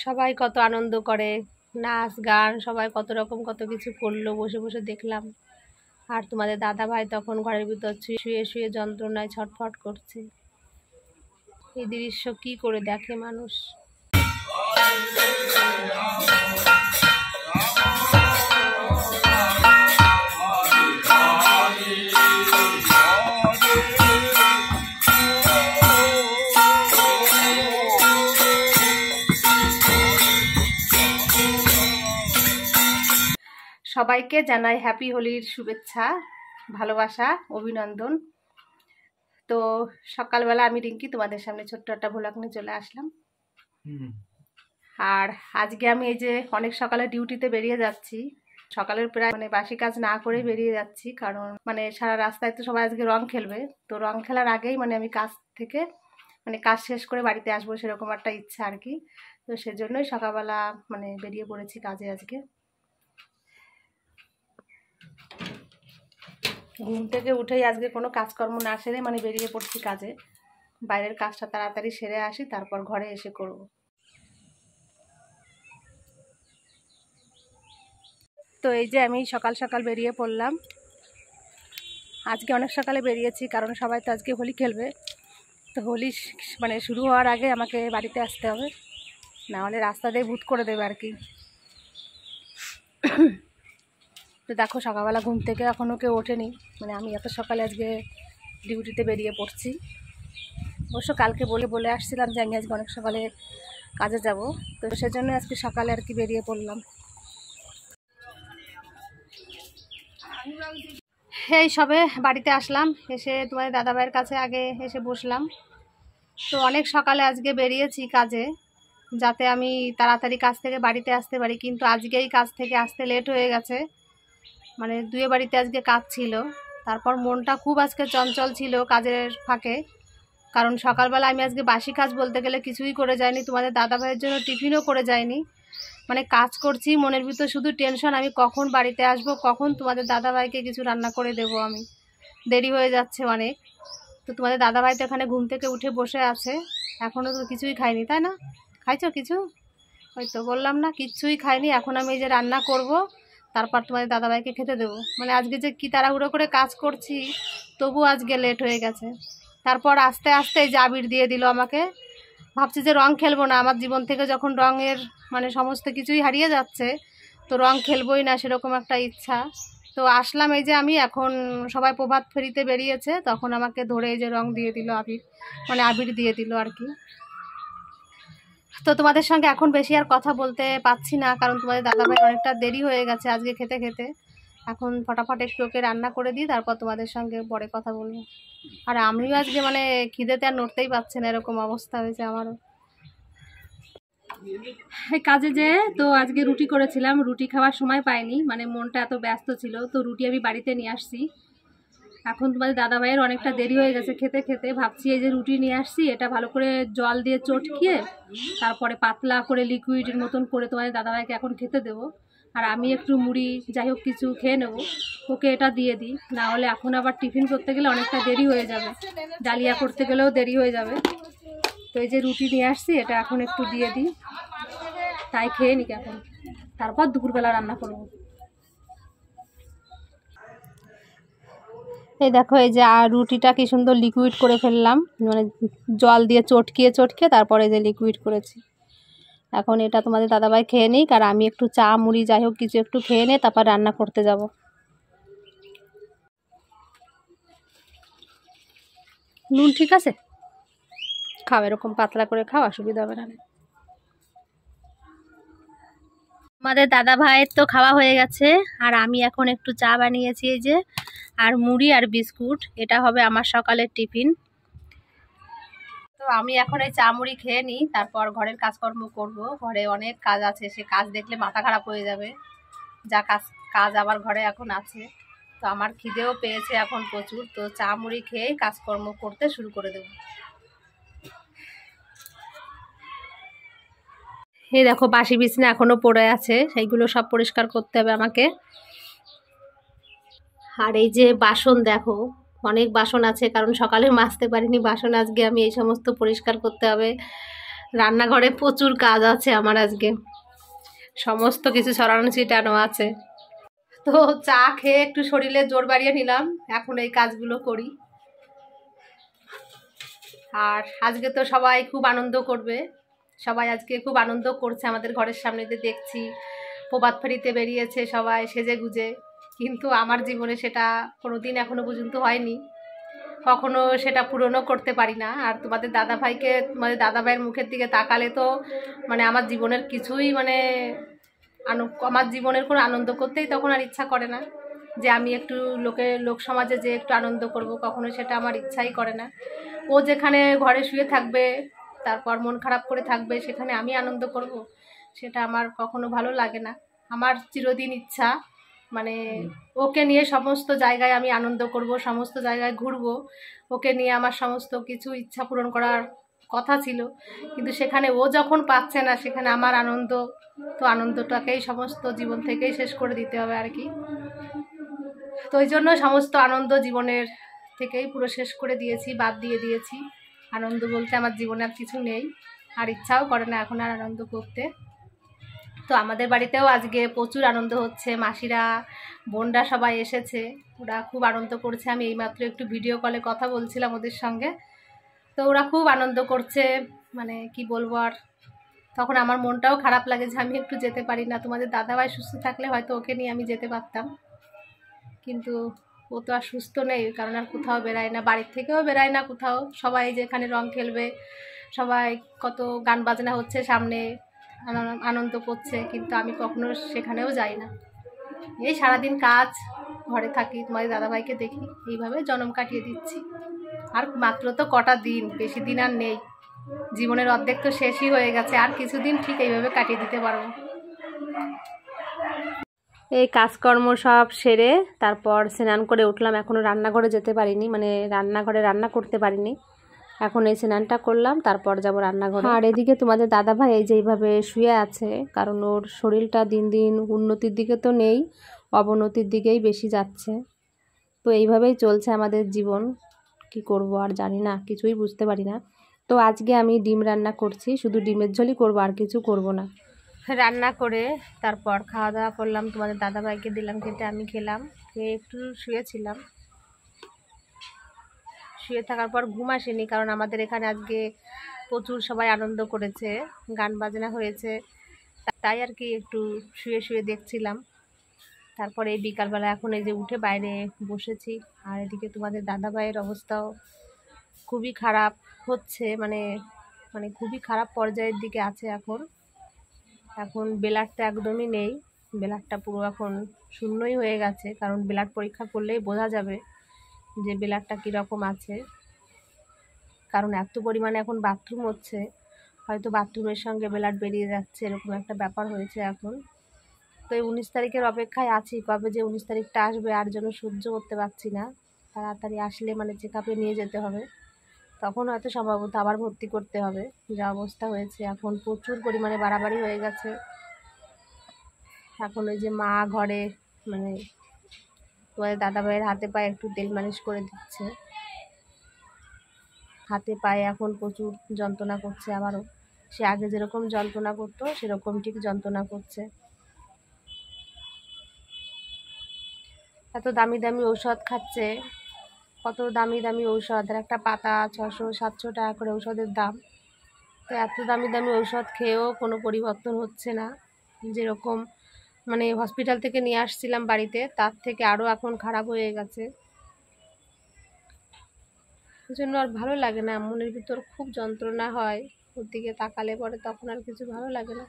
সবাই কত আনন্দ করে, নাচ গান সবাই কত রকম কত কিছু করলো, বসে বসে দেখলাম। আর তোমাদের দাদা ভাই তখন ঘরের ভিতর শুয়ে শুয়ে যন্ত্রণায় ছটফট করছে। এই দৃশ্য কি করে দেখে মানুষ। সবাইকে জানাই হ্যাপি হোলির শুভেচ্ছা, ভালোবাসা, অভিনন্দন। তো সকালবেলা আমি রিঙ্কি তোমাদের সামনে ছোট্ট একটা ভ্লগ নিয়ে চলে আসলাম। আর আজকে আমি এই যে অনেক সকালে ডিউটিতে বেরিয়ে যাচ্ছি। সকালের প্রায় বাসি কাজ না করে বেরিয়ে যাচ্ছি, কারণ সারা রাস্তায় তো সবাই আজকে রং খেলবে। তো রং খেলার আগেই আমি কাজ থেকে কাজ শেষ করে বাড়িতে আসবো, সেরকম একটা ইচ্ছা আর কি। তো সেজন্যই সকালবেলা বেরিয়ে পড়েছি কাজে আজকে। ঘুম থেকে উঠেই আজকে কোনো কাজকর্ম না সেরে বেরিয়ে পড়ছি কাজে। বাইরের কাজটা তাড়াতাড়ি সেরে আসি, তারপর ঘরে এসে করব। তো এই যে আমি সকাল সকাল বেরিয়ে পড়লাম। আজকে অনেক সকালে বেরিয়েছি, কারণ সবাই তো আজকে হোলি খেলবে। তো হোলি শুরু হওয়ার আগে আমাকে বাড়িতে আসতে হবে, না হলে রাস্তা দিয়ে ভূত করে দেবে আর কি। তো দেখো সকালবেলা ঘুম থেকে এখনও কেউ ওঠেনি, আমি এত সকালে আজকে ডিউটিতে বেরিয়ে পড়ছি। অবশ্য কালকে বলে আসছিলাম যে আমি আজকে অনেক সকালে কাজে যাব, তো সেজন্য আজকে সকালে আর কি বেরিয়ে পড়লাম। এই সবে বাড়িতে আসলাম, এসে তোমাদের দাদাভাইয়ের কাছে আগে এসে বসলাম। তো অনেক সকালে আজকে বেরিয়েছি কাজে, যাতে আমি তাড়াতাড়ি কাজ থেকে বাড়িতে আসতে পারি, কিন্তু আজকেই কাজ থেকে আসতে লেট হয়ে গেছে। দুয়ে বাড়িতে আজকে কাজ ছিল, তারপর মনটা খুব আজকে চঞ্চল ছিল কাজের ফাঁকে। কারণ সকালবেলা আমি আজকে বাসি কাজ বলতে গেলে কিছুই করে যাইনি, তোমাদের দাদাভাইয়ের জন্য টিফিনও করে যাইনি। কাজ করছি, মনের ভিতর শুধু টেনশন, আমি কখন বাড়িতে আসব, কখন তোমাদের দাদাভাইকে কিছু রান্না করে দেব। আমি দেরি হয়ে যাচ্ছে অনেক। তো তোমাদের দাদাভাই তো এখানে ঘুম থেকে উঠে বসে আছে, এখনও তো কিছুই খায়নি, তাই না? খাইছো কিছু? হয়তো বললাম না, কিচ্ছুই খায়নি। এখন আমি এই যে রান্না করব, তারপর তোমাদের দাদাভাইকে খেতে দেবো। আজকে যে কি তাড়াহুড়ো করে কাজ করছি, তবু আজকে লেট হয়ে গেছে। তারপর আস্তে আস্তে এই যে আবির দিয়ে দিল আমাকে। ভাবছি যে রং খেলবো না, আমার জীবন থেকে যখন রঙের সমস্ত কিছুই হারিয়ে যাচ্ছে, তো রং খেলবোই না, সেরকম একটা ইচ্ছা। তো আসলাম, এই যে আমি এখন সবাই প্রভাত ফেরিতে বেরিয়েছে, তখন আমাকে ধরে এই যে রং দিয়ে দিল, আবির আবির দিয়ে দিল আর কি। তো তোমাদের সঙ্গে এখন বেশি আর কথা বলতে পাচ্ছি না, কারণ তোমাদের দাদাভাই অনেকটা দেরি হয়ে গেছে আজকে খেতে খেতে। এখন ফটাফট একটু ওকে রান্না করে দিই, তারপর তোমাদের সঙ্গে পরে কথা বলবো। আর আমিও আজকে খিদেতে আর নড়তেই পারছি না, এরকম অবস্থা হয়েছে আমারও। কাজে যে তো আজকে রুটি করেছিলাম, রুটি খাওয়ার সময় পাইনি, মনটা এত ব্যস্ত ছিল। তো রুটি আমি বাড়িতে নিয়ে আসছি। এখন তোমাদের দাদাভাইয়ের অনেকটা দেরি হয়ে গেছে খেতে খেতে। ভাবছি এই যে রুটি নিয়ে আসছি, এটা ভালো করে জল দিয়ে চটকিয়ে তারপরে পাতলা করে লিকুইডের মতন করে তোমাদের দাদাভাইকে এখন খেতে দেবো। আর আমি একটু মুড়ি যাই হোক কিছু খেয়ে নেব, ওকে এটা দিয়ে দিই। না হলে এখন আবার টিফিন করতে গেলে অনেকটা দেরি হয়ে যাবে, ডালিয়া করতে গেলেও দেরি হয়ে যাবে। তো এই যে রুটি নিয়ে আসছি, এটা এখন একটু দিয়ে দিই, তাই খেয়ে নিক এখন, তারপর দুপুরবেলা রান্না করবো। এই দেখো, এই যে রুটিটা কি সুন্দর লিকুইড করে ফেললাম, জল দিয়ে চটকিয়ে তারপরে যে লিকুইড করেছি। এখন এটা তোমাদের দাদাভাই খেয়ে নিক, আর আমি একটু চা মুড়ি যাই হোক কিছু একটু খেয়ে নিয়ে তারপর রান্না করতে যাব। নুন ঠিক আছে? খাও, এরকম পাতলা করে খাও, অসুবিধা হবে না। আমাদের দাদা ভাইয়ের তো খাওয়া হয়ে গেছে, আর আমি এখন একটু চা বানিয়েছি এই যে, আর মুড়ি আর বিস্কুট, এটা হবে আমার সকালের টিফিন। তো আমি এখন এই চা মুড়ি খেয়ে নিই, তারপর ঘরের কাজকর্ম করব। ঘরে অনেক কাজ আছে, সে কাজ দেখলে মাথা খারাপ হয়ে যাবে, যা কাজ আবার ঘরে এখন আছে। তো আমার খিদেও পেয়েছে এখন প্রচুর, তো চা মুড়ি খেয়ে কাজকর্ম করতে শুরু করে দেব। এই দেখো বাসি বিছানা এখনো পড়ে আছে, সেইগুলো সব পরিষ্কার করতে হবে আমাকে। আর এই যে বাসন দেখো, অনেক বাসন আছে, কারণ সকালে মাজতে পারিনি বাসন, আজকে আমি এই সমস্ত পরিষ্কার করতে হবে। রান্নাঘরে প্রচুর কাজ আছে আমার আজকে, সমস্ত কিছু ছড়ানো ছিটানো আছে। তো চা খেয়ে একটু শরীরে জোর বাড়িয়ে নিলাম, এখন এই কাজগুলো করি। আর আজকে তো সবাই খুব আনন্দ করবে, সবাই আজকে খুব আনন্দ করছে। আমাদের ঘরের সামনে দিয়ে দেখছি প্রভাত ফেরিতে বেরিয়েছে সবাই সেজে গুজে, কিন্তু আমার জীবনে সেটা কোনোদিন এখনো পর্যন্ত হয়নি, কখনো সেটা পূরণও করতে পারি না। আর তোমাদের দাদাভাইয়ের মুখের দিকে তাকালে তো মানে আমার জীবনের কিছুই মানে আমার জীবনের কোনো আনন্দ করতেই তখন আর ইচ্ছা করে না, যে আমি একটু লোক সমাজে যে একটু আনন্দ করব, কখনো সেটা আমার ইচ্ছাই করে না। ও যেখানে ঘরে শুয়ে থাকবে, তারপর মন খারাপ করে থাকবে, সেখানে আমি আনন্দ করব, সেটা আমার কখনো ভালো লাগে না। আমার চিরদিন ইচ্ছা মানে ওকে নিয়ে সমস্ত জায়গায় আমি আনন্দ করব, সমস্ত জায়গায় ঘুরবো, ওকে নিয়ে আমার সমস্ত কিছু ইচ্ছা পূরণ করার কথা ছিল। কিন্তু সেখানে ও যখন পাচ্ছে না, সেখানে আমার আনন্দ, তো আনন্দটাকেই সমস্ত জীবন থেকেই শেষ করে দিতে হবে আর কি। তো ওই জন্য সমস্ত আনন্দ জীবনের থেকেই পুরো শেষ করে দিয়েছি, বাদ দিয়ে দিয়েছি। আনন্দ বলতে আমার জীবনে আর কিছু নেই, আর ইচ্ছাও করে না এখন আর আনন্দ করতে। তো আমাদের বাড়িতেও আজকে প্রচুর আনন্দ হচ্ছে, মাসিরা বোনরা সবাই এসেছে, ওরা খুব আনন্দ করছে। আমি এইমাত্র একটু ভিডিও কলে কথা বলছিলাম ওদের সঙ্গে, তো ওরা খুব আনন্দ করছে, মানে কি বলবো আর। তখন আমার মনটাও খারাপ লাগে যে আমি একটু যেতে পারি না। তোমাদের দাদাভাই সুস্থ থাকলে হয়তো ওকে নিয়ে আমি যেতে পারতাম, কিন্তু ও তো আর সুস্থ নেই, কারণ আর কোথাও বেরায় না, বাড়ির থেকেও বেরায় না কোথাও। সবাই যেখানে রং খেলবে, সবাই কত গান বাজনা হচ্ছে সামনে, আনন্দ করছে, কিন্তু আমি কখনো সেখানেও যাই না। এই সারাদিন কাজ, ঘরে থাকি, তোমাদের দাদাভাইকে দেখি, এইভাবে জনম কাটিয়ে দিচ্ছি। আর মাত্র তো কটা দিন, বেশি দিন আর নেই, জীবনের অর্ধেক তো শেষই হয়ে গেছে, আর কিছুদিন ঠিক এইভাবে কাটিয়ে দিতে পারবো। এই কাজকর্ম সব সেরে তারপর স্নান করে উঠলাম, এখনও রান্নাঘরে যেতে পারিনি, মানে রান্নাঘরে রান্না করতে পারিনি। এখন এই স্নানটা করলাম, তারপর যাব রান্নাঘরে। আর এদিকে তোমাদের দাদাভাই এই যে এইভাবে শুয়ে আছে, কারণ ওর শরীরটা দিন দিন উন্নতির দিকে তো নেই, অবনতির দিকেই বেশি যাচ্ছে। তো এইভাবেই চলছে আমাদের জীবন, কি করব আর জানি না, কিছুই বুঝতে পারি না। তো আজকে আমি ডিম রান্না করছি, শুধু ডিমের ঝোলই করব, আর কিছু করব না। রান্না করে তারপর খাওয়া দাওয়া করলাম, তোমাদের দাদাভাইকে দিলাম খেতে, আমি খেলাম, খেয়ে একটু শুয়েছিলাম। শুয়ে থাকার পর ঘুম আসেনি, কারণ আমাদের এখানে আজকে প্রচুর সবাই আনন্দ করেছে, গান বাজনা হয়েছে, তাই আর কি একটু শুয়ে শুয়ে দেখছিলাম। তারপরে এই বিকালবেলা এখন এই যে উঠে বাইরে বসেছি। আর এদিকে তোমাদের দাদাভাইয়ের অবস্থাও খুবই খারাপ হচ্ছে, মানে মানে খুবই খারাপ পর্যায়ের দিকে আছে এখন। এখন ব্লাডটা একদমই নেই, ব্লাডটা পুরো এখন শূন্যই হয়ে গেছে, কারণ ব্লাড পরীক্ষা করলেই বোঝা যাবে যে ব্লাডটা কীরকম আছে, কারণ এত পরিমাণে এখন বাথরুম হচ্ছে, হয়তো বাথরুমের সঙ্গে ব্লাড বেরিয়ে যাচ্ছে, এরকম একটা ব্যাপার হয়েছে এখন। তো এই 19 তারিখের অপেক্ষায় আছি, কবে যে 19 তারিখটা আসবে আর যেন সহ্য করতে পারছি না। তাড়াতাড়ি আসলে মানে চেক আপে নিয়ে যেতে হবে, তখন হয়তো সম্ভবত আবার ভর্তি করতে হবে। যা অবস্থা হয়েছে এখন প্রচুর পরিমাণে বাড়াবাড়ি হয়ে গেছে। এখন ওই যে মা ঘরে মানে তোমাদের দাদাভাইয়ের হাতে পায়ে একটু তেল মালিশ করে দিচ্ছে, হাতে পায়ে এখন প্রচুর যন্ত্রণা করছে আবারও, সে আগে যেরকম যন্ত্রণা করতো সেরকম ঠিক যন্ত্রণা করছে। এত দামি দামি ঔষধ খাচ্ছে, কত দামি দামি ঔষধ, আর একটা পাতা 600-700 টাকা করে ঔষধের দাম। তো এত দামি দামি ঔষধ খেয়েও কোনো পরিবর্তন হচ্ছে না, যেরকম মানে হসপিটাল থেকে নিয়ে আসছিলাম বাড়িতে, তার থেকে আরও এখন খারাপ হয়ে গেছে। ওই জন্য আর ভালো লাগে না, মনের ভিতর খুব যন্ত্রণা হয়, ওর দিকে তাকালে পরে তখন আর কিছু ভালো লাগে না।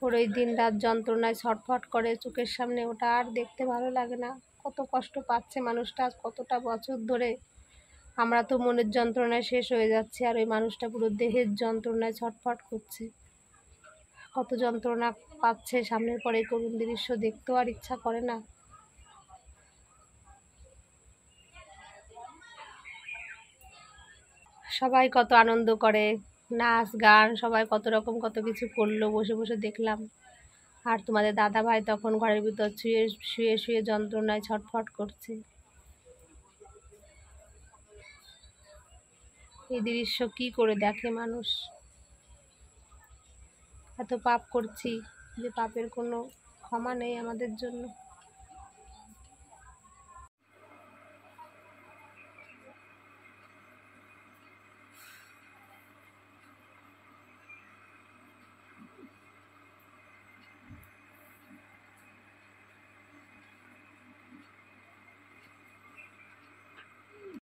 ওর ওই দিন রাত যন্ত্রণায় ছটফট করে চোখের সামনে, ওটা আর দেখতে ভালো লাগে না। কত কষ্ট পাচ্ছে মানুষটা, আজ কতটা বছর ধরে। আমরা তো মনের যন্ত্রণায় শেষ হয়ে যাচ্ছে, আর ওই মানুষটা পুরো দেহের যন্ত্রণায় ছটফট করছে, কত যন্ত্রণা পাচ্ছে। সামনের পরে করুণ দৃশ্য দেখতেও আর ইচ্ছা করে না। সবাই কত আনন্দ করে, নাচ গান সবাই কত রকম কত কিছু করলো, বসে বসে দেখলাম। আর তোমাদের দাদাভাই তখন ঘরের ভিতর শুয়ে শুয়ে শুয়ে যন্ত্রণায় ছটফট করছে। এই দৃশ্য কি করে দেখে মানুষ। এত পাপ করছি যে পাপের কোনো ক্ষমা নেই আমাদের জন্য।